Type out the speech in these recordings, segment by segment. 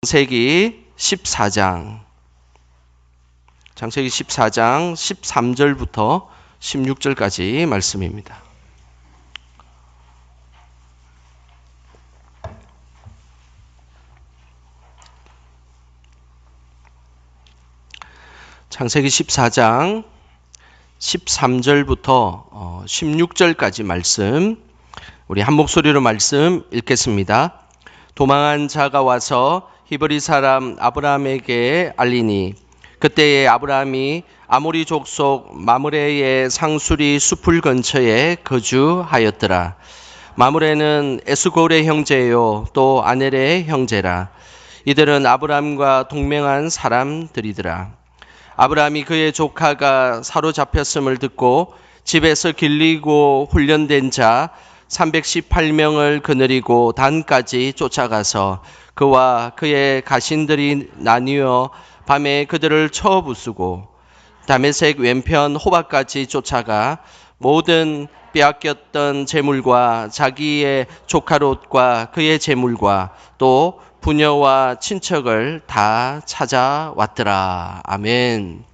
창세기 14장 13절부터 16절까지 말씀입니다. 창세기 14장 13절부터 16절까지 말씀, 우리 한 목소리로 말씀 읽겠습니다. 도망한 자가 와서 히브리 사람 아브라함에게 알리니 그때에 아브라함이 아모리 족속 마므레의 상수리 숲을 근처에 거주하였더라. 마므레는 에스골의 형제요 또 아넬의 형제라. 이들은 아브라함과 동맹한 사람들이더라. 아브라함이 그의 조카가 사로잡혔음을 듣고 집에서 길리고 훈련된 자 318명을 거느리고 단까지 쫓아가서 그와 그의 가신들이 나뉘어 밤에 그들을 쳐부수고 다메섹 왼편 호박까지 쫓아가 모든 빼앗겼던 재물과 자기의 조카 롯과 그의 재물과 또 부녀와 친척을 다 찾아왔더라. 아멘.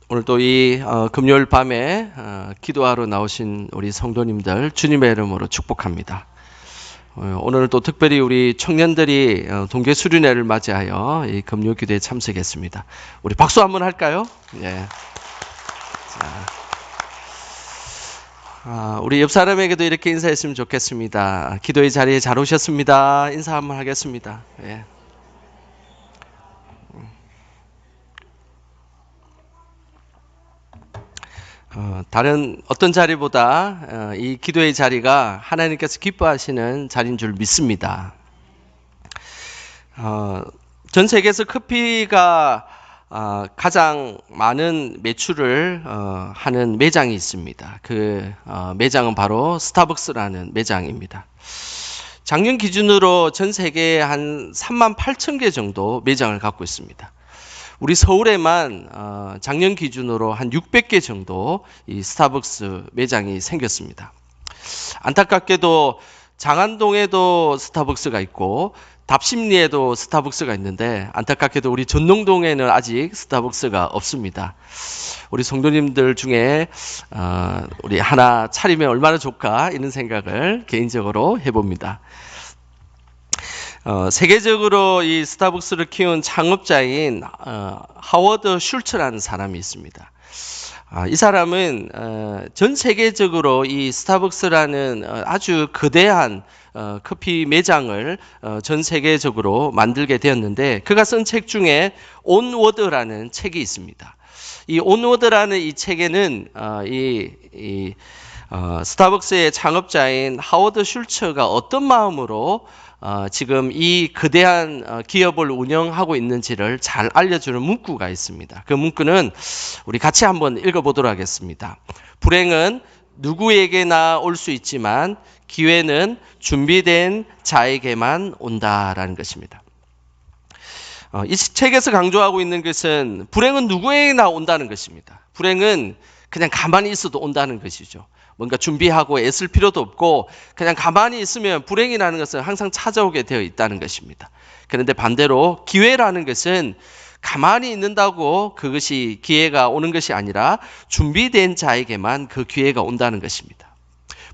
오늘 또 이 금요일 밤에 기도하러 나오신 우리 성도님들 주님의 이름으로 축복합니다. 오늘 또 특별히 우리 청년들이 동계 수련회를 맞이하여 이 금요 기도에 참석했습니다. 우리 박수 한번 할까요? 예. 자, 우리 옆 사람에게도 이렇게 인사했으면 좋겠습니다. 기도의 자리에 잘 오셨습니다. 인사 한번 하겠습니다. 예. 다른 어떤 자리보다 이 기도의 자리가 하나님께서 기뻐하시는 자리인 줄 믿습니다. 전 세계에서 커피가 가장 많은 매출을 하는 매장이 있습니다. 그 매장은 바로 스타벅스라는 매장입니다. 작년 기준으로 전 세계에 한 3만 8천 개 정도 매장을 갖고 있습니다. 우리 서울에만 작년 기준으로 한 600개 정도 이 스타벅스 매장이 생겼습니다. 안타깝게도 장안동에도 스타벅스가 있고 답심리에도 스타벅스가 있는데 안타깝게도 우리 전농동에는 아직 스타벅스가 없습니다. 우리 성도님들 중에 우리 하나 차리면 얼마나 좋을까 이런 생각을 개인적으로 해봅니다. 세계적으로 이 스타벅스를 키운 창업자인 하워드 슐츠라는 사람이 있습니다. 이 사람은 전 세계적으로 이 스타벅스라는 아주 거대한 커피 매장을 전 세계적으로 만들게 되었는데 그가 쓴 책 중에 온워드라는 책이 있습니다. 이 온워드라는 이 책에는 스타벅스의 창업자인 하워드 슐츠가 어떤 마음으로 지금 이 거대한 기업을 운영하고 있는지를 잘 알려주는 문구가 있습니다. 그 문구는 우리 같이 한번 읽어보도록 하겠습니다. 불행은 누구에게나 올 수 있지만 기회는 준비된 자에게만 온다라는 것입니다. 이 책에서 강조하고 있는 것은 불행은 누구에게나 온다는 것입니다. 불행은 그냥 가만히 있어도 온다는 것이죠. 뭔가 준비하고 애쓸 필요도 없고 그냥 가만히 있으면 불행이라는 것은 항상 찾아오게 되어 있다는 것입니다. 그런데 반대로 기회라는 것은 가만히 있는다고 그것이 기회가 오는 것이 아니라 준비된 자에게만 그 기회가 온다는 것입니다.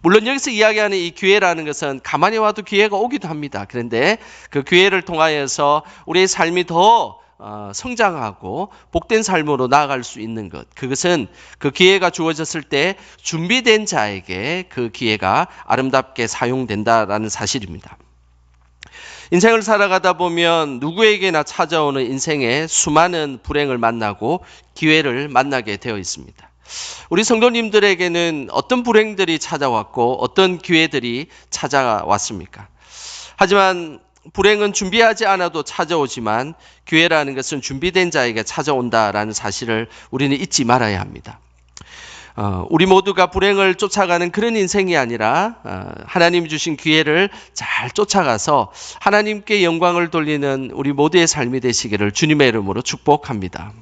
물론 여기서 이야기하는 이 기회라는 것은 가만히 와도 기회가 오기도 합니다. 그런데 그 기회를 통하여서 우리의 삶이 더 성장하고 복된 삶으로 나아갈 수 있는 것, 그것은 그 기회가 주어졌을 때 준비된 자에게 그 기회가 아름답게 사용된다라는 사실입니다. 인생을 살아가다 보면 누구에게나 찾아오는 인생의 수많은 불행을 만나고 기회를 만나게 되어 있습니다. 우리 성도님들에게는 어떤 불행들이 찾아왔고 어떤 기회들이 찾아왔습니까? 하지만 불행은 준비하지 않아도 찾아오지만 기회라는 것은 준비된 자에게 찾아온다라는 사실을 우리는 잊지 말아야 합니다. 우리 모두가 불행을 쫓아가는 그런 인생이 아니라 하나님이 주신 기회를 잘 쫓아가서 하나님께 영광을 돌리는 우리 모두의 삶이 되시기를 주님의 이름으로 축복합니다.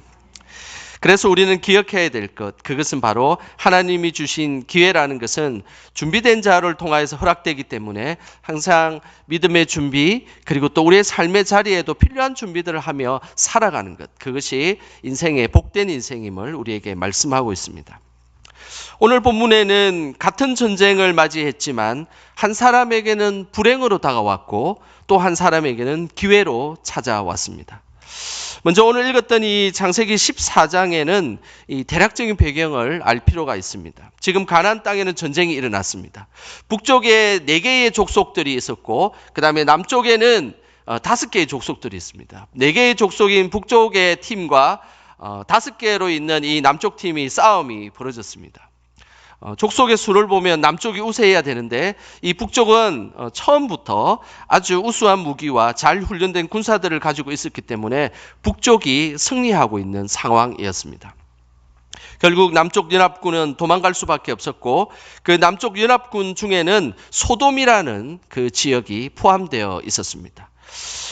그래서 우리는 기억해야 될 것, 그것은 바로 하나님이 주신 기회라는 것은 준비된 자를 통하여서 허락되기 때문에 항상 믿음의 준비, 그리고 또 우리의 삶의 자리에도 필요한 준비들을 하며 살아가는 것, 그것이 인생의 복된 인생임을 우리에게 말씀하고 있습니다. 오늘 본문에는 같은 전쟁을 맞이했지만 한 사람에게는 불행으로 다가왔고 또 한 사람에게는 기회로 찾아왔습니다. 먼저 오늘 읽었던 이 창세기 14장에는 이 대략적인 배경을 알 필요가 있습니다. 지금 가나안 땅에는 전쟁이 일어났습니다. 북쪽에 4개의 족속들이 있었고 그 다음에 남쪽에는 5개의 족속들이 있습니다. 4개의 족속인 북쪽의 팀과 5개로 있는 이 남쪽 팀이 싸움이 벌어졌습니다. 족속의 수를 보면 남쪽이 우세해야 되는데 이 북쪽은 처음부터 아주 우수한 무기와 잘 훈련된 군사들을 가지고 있었기 때문에 북쪽이 승리하고 있는 상황이었습니다. 결국 남쪽 연합군은 도망갈 수밖에 없었고 그 남쪽 연합군 중에는 소돔이라는 그 지역이 포함되어 있었습니다.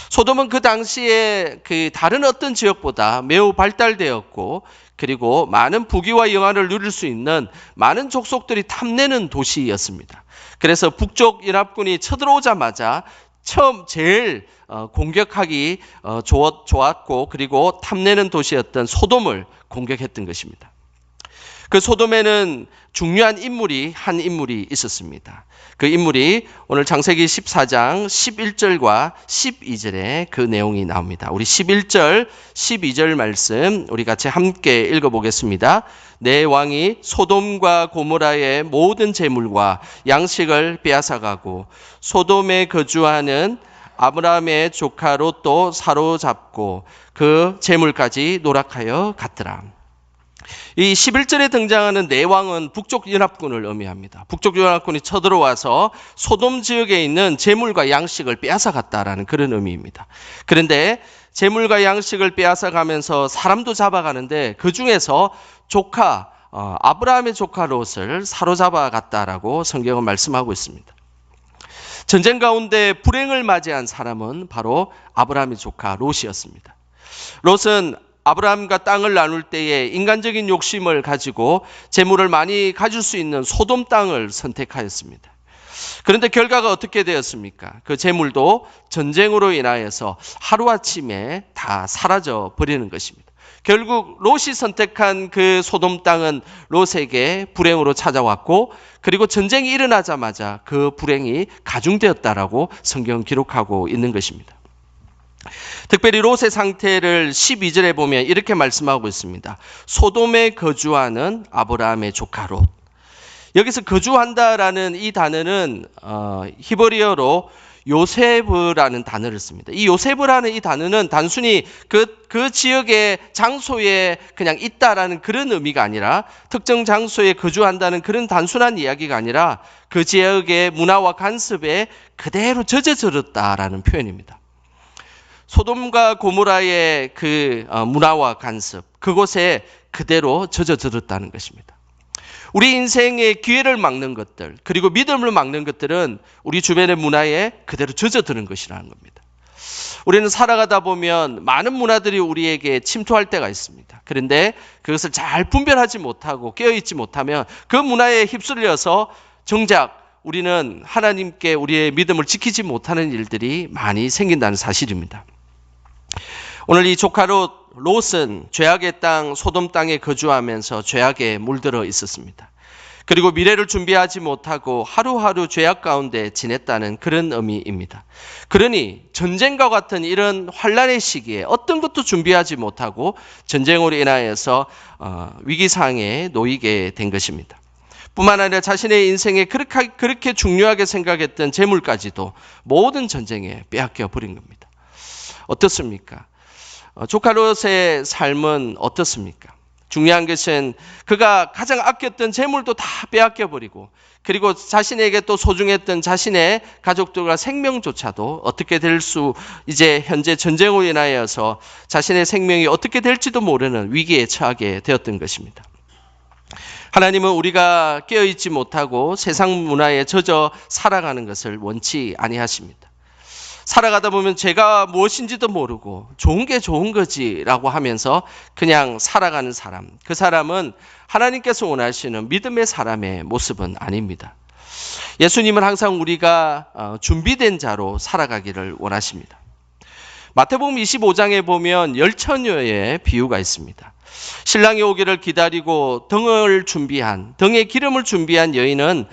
소돔은 그 당시에 그 다른 어떤 지역보다 매우 발달되었고 그리고 많은 부귀와 영화를 누릴 수 있는 많은 족속들이 탐내는 도시였습니다. 그래서 북쪽 연합군이 쳐들어오자마자 처음 제일 공격하기 좋았고 그리고 탐내는 도시였던 소돔을 공격했던 것입니다. 그 소돔에는 중요한 한 인물이 있었습니다. 그 인물이 오늘 창세기 14장 11절과 12절에 그 내용이 나옵니다. 우리 11절, 12절 말씀 우리 같이 함께 읽어보겠습니다. 내 왕이 소돔과 고모라의 모든 재물과 양식을 빼앗아가고 소돔에 거주하는 아브라함의 조카 롯도 사로잡고 그 재물까지 노락하여 갔더라. 이 11절에 등장하는 내 왕은 북쪽 연합군을 의미합니다. 북쪽 연합군이 쳐들어와서 소돔 지역에 있는 재물과 양식을 빼앗아갔다라는 그런 의미입니다. 그런데 재물과 양식을 빼앗아가면서 사람도 잡아가는데 그 중에서 아브라함의 조카 롯을 사로잡아갔다라고 성경은 말씀하고 있습니다. 전쟁 가운데 불행을 맞이한 사람은 바로 아브라함의 조카 롯이었습니다. 롯은 아브라함과 땅을 나눌 때에 인간적인 욕심을 가지고 재물을 많이 가질 수 있는 소돔 땅을 선택하였습니다. 그런데 결과가 어떻게 되었습니까? 그 재물도 전쟁으로 인하여서 하루아침에 다 사라져 버리는 것입니다. 결국 롯이 선택한 그 소돔 땅은 롯에게 불행으로 찾아왔고 그리고 전쟁이 일어나자마자 그 불행이 가중되었다라고 성경은 기록하고 있는 것입니다. 특별히 롯의 상태를 12절에 보면 이렇게 말씀하고 있습니다. 소돔에 거주하는 아브라함의 조카 롯. 여기서 거주한다라는 이 단어는 히브리어로 요세브라는 단어를 씁니다. 이 요세브라는 이 단어는 단순히 그 지역의 장소에 그냥 있다라는 그런 의미가 아니라 특정 장소에 거주한다는 그런 단순한 이야기가 아니라 그 지역의 문화와 관습에 그대로 젖어들었다라는 표현입니다. 소돔과 고모라의 그 문화와 관습, 그곳에 그대로 젖어들었다는 것입니다. 우리 인생의 기회를 막는 것들, 그리고 믿음을 막는 것들은 우리 주변의 문화에 그대로 젖어드는 것이라는 겁니다. 우리는 살아가다 보면 많은 문화들이 우리에게 침투할 때가 있습니다. 그런데 그것을 잘 분별하지 못하고 깨어있지 못하면 그 문화에 휩쓸려서 정작 우리는 하나님께 우리의 믿음을 지키지 못하는 일들이 많이 생긴다는 사실입니다. 오늘 이 조카 롯은 죄악의 땅 소돔 땅에 거주하면서 죄악에 물들어 있었습니다. 그리고 미래를 준비하지 못하고 하루하루 죄악 가운데 지냈다는 그런 의미입니다. 그러니 전쟁과 같은 이런 환란의 시기에 어떤 것도 준비하지 못하고 전쟁으로 인하여서 위기상에 놓이게 된 것입니다. 뿐만 아니라 자신의 인생에 그렇게 중요하게 생각했던 재물까지도 모든 전쟁에 빼앗겨 버린 겁니다. 어떻습니까? 조카 롯의 삶은 어떻습니까? 중요한 것은 그가 가장 아꼈던 재물도 다 빼앗겨 버리고 그리고 자신에게 또 소중했던 자신의 가족들과 생명조차도 어떻게 될 수 이제 현재 전쟁으로 인하여서 자신의 생명이 어떻게 될지도 모르는 위기에 처하게 되었던 것입니다. 하나님은 우리가 깨어있지 못하고 세상 문화에 젖어 살아가는 것을 원치 아니하십니다. 살아가다 보면 제가 무엇인지도 모르고 좋은 게 좋은 거지라고 하면서 그냥 살아가는 사람, 그 사람은 하나님께서 원하시는 믿음의 사람의 모습은 아닙니다. 예수님은 항상 우리가 준비된 자로 살아가기를 원하십니다. 마태복음 25장에 보면 열처녀의 비유가 있습니다. 신랑이 오기를 기다리고 등에 기름을 준비한 여인은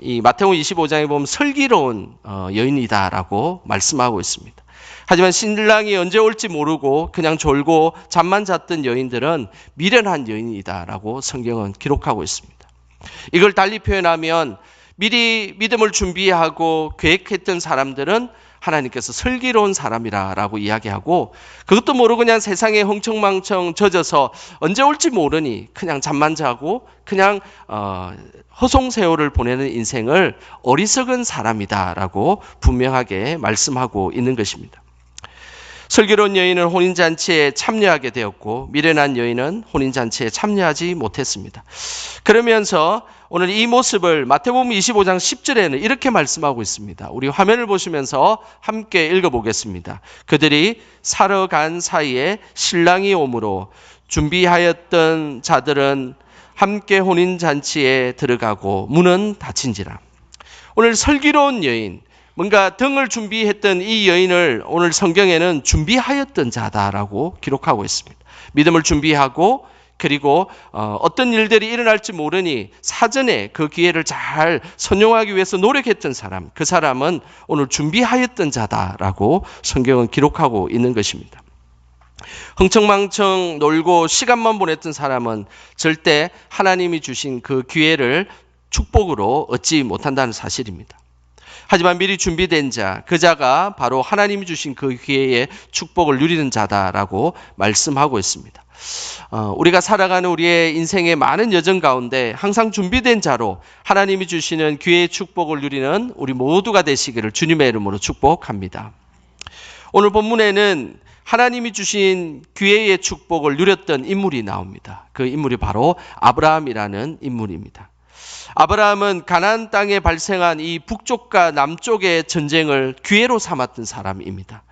이 마태복음 25장에 보면 슬기로운 여인이다라고 말씀하고 있습니다. 하지만 신랑이 언제 올지 모르고 그냥 졸고 잠만 잤던 여인들은 미련한 여인이다라고 성경은 기록하고 있습니다. 이걸 달리 표현하면 미리 믿음을 준비하고 계획했던 사람들은 하나님께서 슬기로운 사람이라고 이야기하고, 그것도 모르고 그냥 세상에 흥청망청 젖어서 언제 올지 모르니 그냥 잠만 자고 그냥 허송세월을 보내는 인생을 어리석은 사람이다라고 분명하게 말씀하고 있는 것입니다. 슬기로운 여인은 혼인잔치에 참여하게 되었고 미련한 여인은 혼인잔치에 참여하지 못했습니다. 그러면서 오늘 이 모습을 마태복음 25장 10절에는 이렇게 말씀하고 있습니다. 우리 화면을 보시면서 함께 읽어보겠습니다. 그들이 사러 간 사이에 신랑이 오므로 준비하였던 자들은 함께 혼인잔치에 들어가고 문은 닫힌지라. 오늘 슬기로운 여인, 뭔가 등을 준비했던 이 여인을 오늘 성경에는 준비하였던 자다라고 기록하고 있습니다. 믿음을 준비하고 그리고 어떤 일들이 일어날지 모르니 사전에 그 기회를 잘 선용하기 위해서 노력했던 사람, 그 사람은 오늘 준비하였던 자다라고 성경은 기록하고 있는 것입니다. 흥청망청 놀고 시간만 보냈던 사람은 절대 하나님이 주신 그 기회를 축복으로 얻지 못한다는 사실입니다. 하지만 미리 준비된 자, 그 자가 바로 하나님이 주신 그 기회의 축복을 누리는 자다라고 말씀하고 있습니다. 우리가 살아가는 우리의 인생의 많은 여정 가운데 항상 준비된 자로 하나님이 주시는 기회의 축복을 누리는 우리 모두가 되시기를 주님의 이름으로 축복합니다. 오늘 본문에는 하나님이 주신 기회의 축복을 누렸던 인물이 나옵니다. 그 인물이 바로 아브라함이라는 인물입니다. 아브라함은 가나안 땅에 발생한 이 북쪽과 남쪽의 전쟁을 기회로 삼았던 사람입니다.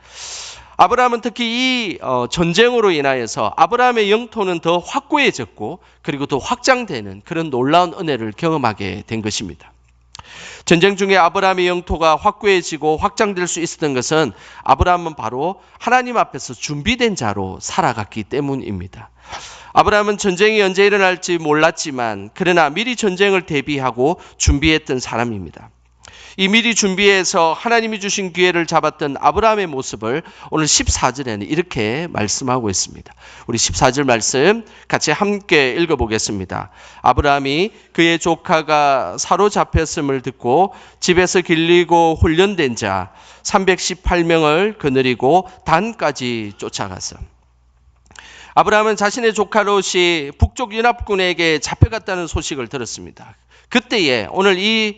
아브라함은 특히 이 전쟁으로 인하여서 아브라함의 영토는 더 확고해졌고 그리고 더 확장되는 그런 놀라운 은혜를 경험하게 된 것입니다. 전쟁 중에 아브라함의 영토가 확고해지고 확장될 수 있었던 것은 아브라함은 바로 하나님 앞에서 준비된 자로 살아갔기 때문입니다. 아브라함은 전쟁이 언제 일어날지 몰랐지만 그러나 미리 전쟁을 대비하고 준비했던 사람입니다. 이 미리 준비해서 하나님이 주신 기회를 잡았던 아브라함의 모습을 오늘 14절에는 이렇게 말씀하고 있습니다. 우리 14절 말씀 같이 함께 읽어보겠습니다. 아브라함이 그의 조카가 사로잡혔음을 듣고 집에서 길리고 훈련된 자 318명을 거느리고 단까지 쫓아가서, 아브라함은 자신의 조카 롯이 북쪽 연합군에게 잡혀갔다는 소식을 들었습니다. 그때에 오늘 이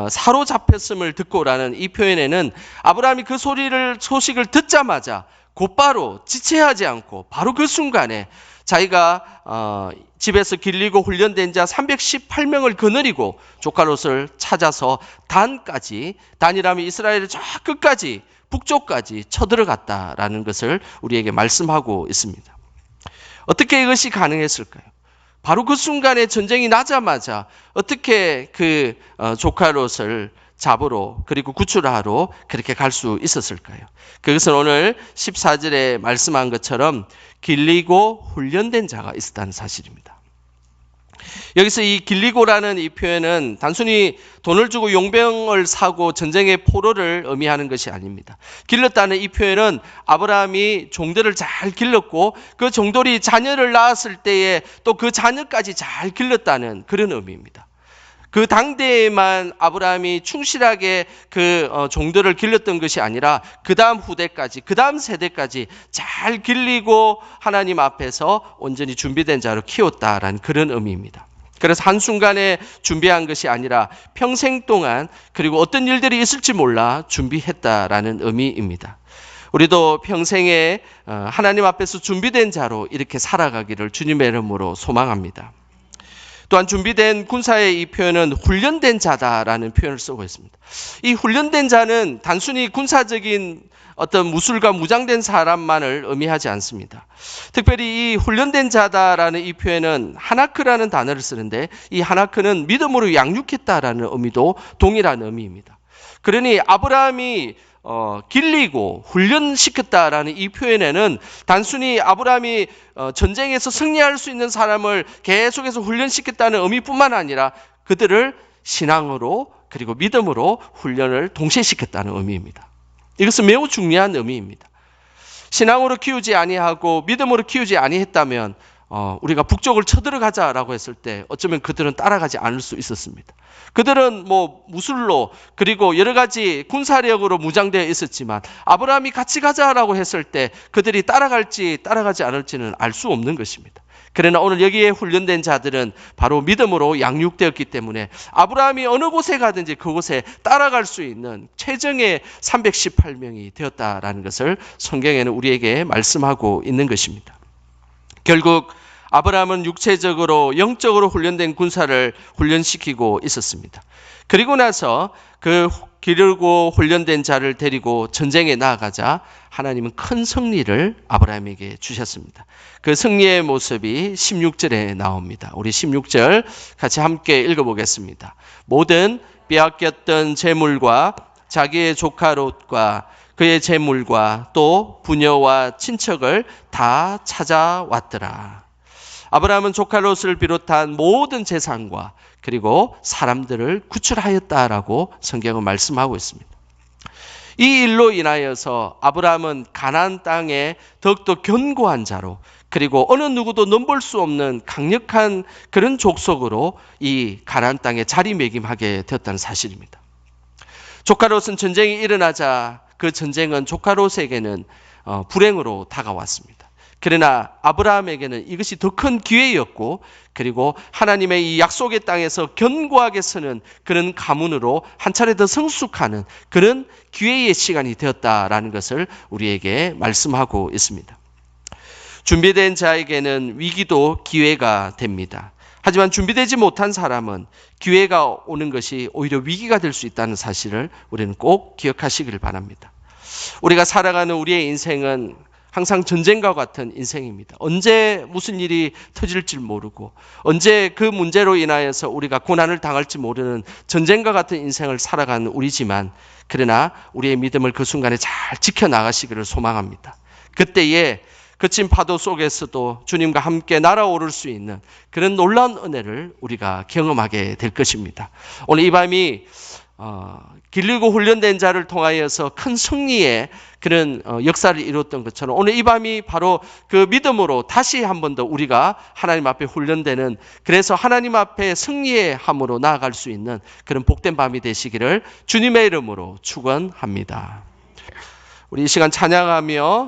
사로잡혔음을 듣고라는 이 표현에는 아브라함이 그 소식을 듣자마자 곧바로 지체하지 않고 바로 그 순간에 자기가 집에서 길리고 훈련된 자 318명을 거느리고 조카 롯을 찾아서 단이라면 이스라엘의 저 끝까지 북쪽까지 쳐들어갔다라는 것을 우리에게 말씀하고 있습니다. 어떻게 이것이 가능했을까요? 바로 그 순간에 전쟁이 나자마자 어떻게 그 조카 롯을 잡으러 그리고 구출하러 그렇게 갈 수 있었을까요? 그것은 오늘 14절에 말씀한 것처럼 길리고 훈련된 자가 있었다는 사실입니다. 여기서 이 길리고라는 이 표현은 단순히 돈을 주고 용병을 사고 전쟁의 포로를 의미하는 것이 아닙니다. 길렀다는 이 표현은 아브라함이 종들을 잘 길렀고 그 종들이 자녀를 낳았을 때에 또 그 자녀까지 잘 길렀다는 그런 의미입니다. 그 당대에만 아브라함이 충실하게 그 종들을 길렀던 것이 아니라 그 다음 후대까지, 그 다음 세대까지 잘 길리고 하나님 앞에서 온전히 준비된 자로 키웠다라는 그런 의미입니다. 그래서 한순간에 준비한 것이 아니라 평생 동안 그리고 어떤 일들이 있을지 몰라 준비했다라는 의미입니다. 우리도 평생에 하나님 앞에서 준비된 자로 이렇게 살아가기를 주님의 이름으로 소망합니다. 또한 준비된 군사의 이 표현은 훈련된 자다라는 표현을 쓰고 있습니다. 이 훈련된 자는 단순히 군사적인 어떤 무술과 무장된 사람만을 의미하지 않습니다. 특별히 이 훈련된 자다라는 이 표현은 하나크라는 단어를 쓰는데, 이 하나크는 믿음으로 양육했다라는 의미도 동일한 의미입니다. 그러니 아브라함이 길리고 훈련시켰다라는 이 표현에는 단순히 아브라함이 전쟁에서 승리할 수 있는 사람을 계속해서 훈련시켰다는 의미뿐만 아니라 그들을 신앙으로 그리고 믿음으로 훈련을 동시에 시켰다는 의미입니다. 이것은 매우 중요한 의미입니다. 신앙으로 키우지 아니하고 믿음으로 키우지 아니했다면 우리가 북쪽을 쳐들어가자라고 했을 때 어쩌면 그들은 따라가지 않을 수 있었습니다. 그들은 무술로 그리고 여러 가지 군사력으로 무장되어 있었지만 아브라함이 같이 가자라고 했을 때 그들이 따라갈지 따라가지 않을지는 알 수 없는 것입니다. 그러나 오늘 여기에 훈련된 자들은 바로 믿음으로 양육되었기 때문에 아브라함이 어느 곳에 가든지 그곳에 따라갈 수 있는 최정의 318명이 되었다라는 것을 성경에는 우리에게 말씀하고 있는 것입니다. 결국 아브라함은 육체적으로 영적으로 훈련된 군사를 훈련시키고 있었습니다. 그리고 나서 그 기르고 훈련된 자를 데리고 전쟁에 나아가자 하나님은 큰 승리를 아브라함에게 주셨습니다. 그 승리의 모습이 16절에 나옵니다. 우리 16절 같이 함께 읽어보겠습니다. 모든 빼앗겼던 재물과 자기의 조카 롯과 그의 재물과 또 부녀와 친척을 다 찾아왔더라. 아브라함은 조카 롯을 비롯한 모든 재산과 그리고 사람들을 구출하였다라고 성경은 말씀하고 있습니다. 이 일로 인하여서 아브라함은 가나안 땅에 더욱더 견고한 자로 그리고 어느 누구도 넘볼 수 없는 강력한 그런 족속으로 이 가나안 땅에 자리매김하게 되었다는 사실입니다. 조카 롯은 전쟁이 일어나자 그 전쟁은 조카 롯에게는 불행으로 다가왔습니다. 그러나 아브라함에게는 이것이 더 큰 기회였고 그리고 하나님의 이 약속의 땅에서 견고하게 서는 그런 가문으로 한 차례 더 성숙하는 그런 기회의 시간이 되었다라는 것을 우리에게 말씀하고 있습니다. 준비된 자에게는 위기도 기회가 됩니다. 하지만 준비되지 못한 사람은 기회가 오는 것이 오히려 위기가 될 수 있다는 사실을 우리는 꼭 기억하시길 바랍니다. 우리가 살아가는 우리의 인생은 항상 전쟁과 같은 인생입니다. 언제 무슨 일이 터질지 모르고 언제 그 문제로 인하여서 우리가 고난을 당할지 모르는 전쟁과 같은 인생을 살아가는 우리지만 그러나 우리의 믿음을 그 순간에 잘 지켜나가시기를 소망합니다. 그때에 거친 파도 속에서도 주님과 함께 날아오를 수 있는 그런 놀라운 은혜를 우리가 경험하게 될 것입니다. 오늘 이 밤이 길르고 훈련된 자를 통하여서 큰 승리의 그런 역사를 이루었던 것처럼 오늘 이 밤이 바로 그 믿음으로 다시 한 번 더 우리가 하나님 앞에 훈련되는 그래서 하나님 앞에 승리의 함으로 나아갈 수 있는 그런 복된 밤이 되시기를 주님의 이름으로 축원합니다. 우리 이 시간 찬양하며